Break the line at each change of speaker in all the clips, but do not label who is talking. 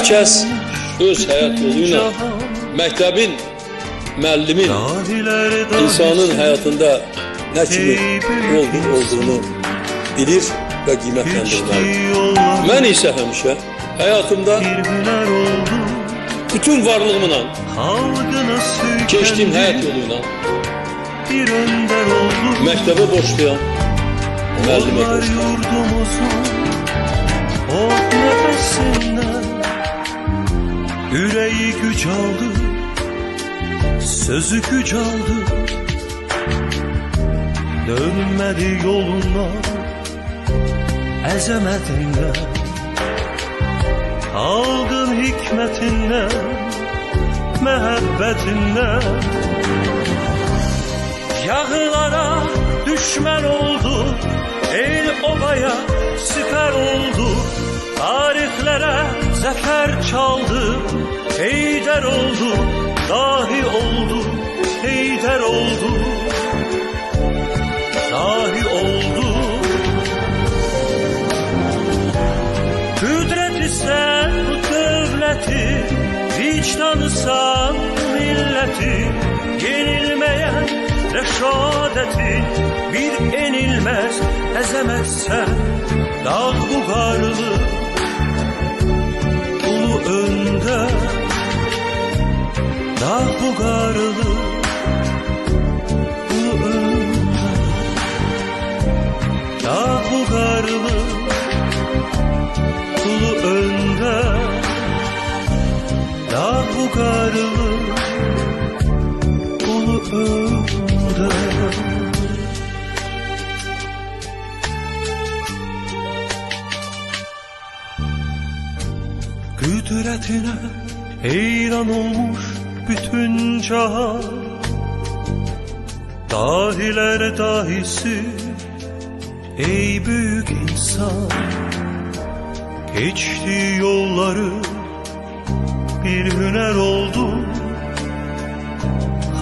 kəs öz həyat yoluyla məktəbin, müəllimin, insanın həyatında nə kimi rol olduğunu bilir və qiymətləndirməlidir. Mən isə həmişə həyatımda bütün varlığımla, keçdiyim həyat yoluyla məktəbə borçluyam, müəllimə borçluyam.
Yüreği güç aldı, sözü güç aldı. Dönmedi yoluna, əzəmətindən, xalqın hikmətindən, məhəbbətindən. Yağılara düşmən oldu, el obaya siper oldu. Tarixlərə zəfər çaldı, Heydər oldu, dahi oldu, Heydər oldu, dahi oldu. Qüdrəti sən bu dövləti, vicdanı sən milləti, yenilməyən rəşadəti, bir enilməz əzəmət sən, dağ buğarlı, ulu öndər, dağ buğarlı, ulu öndər, dağ buğarlı, ulu öndər, dağ buğarlı, ulu öndər. Qüdrətinə heyran olmuş bütün cahan, dahilər dahisi, ey büyük insan. Geçti yolları bir hüner oldu,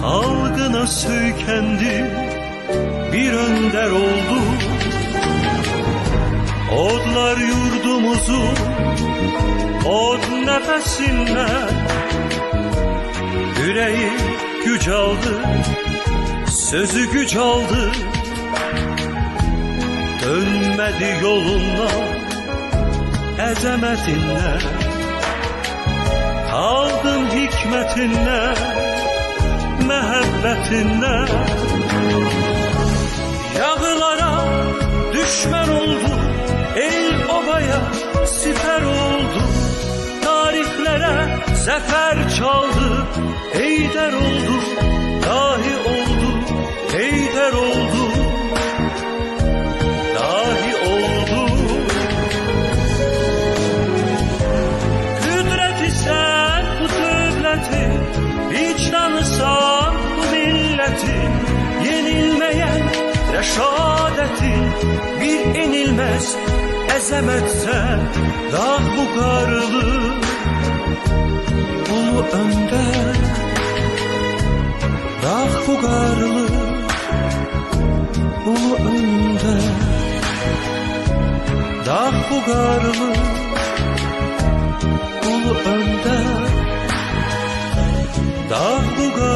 halkına söykendi, bir önder oldu. Odlar yurdumuzu od nefesinden, yüreği güç aldı, sözü güç aldı. Dönmedi yoluna, əzəmətindən, xalqın hikmətindən, məhəbbətindən. Yağılara düşmən oldu, el obaya siper oldu. Tarixlərə zəfər çaldı, Heydər oldu, dahi oldu, Heydər oldu, dahi oldu. Qüdrəti sən bu dövləti, vicdanı sən bu milləti, yenilməyən rəşadəti, bir enilməz əzəmət sən, dağ buğarlı, ulu öndər, dağ buğarlı, ulu öndər, dağ buğarlı, ulu öndər, dağ buğarlı.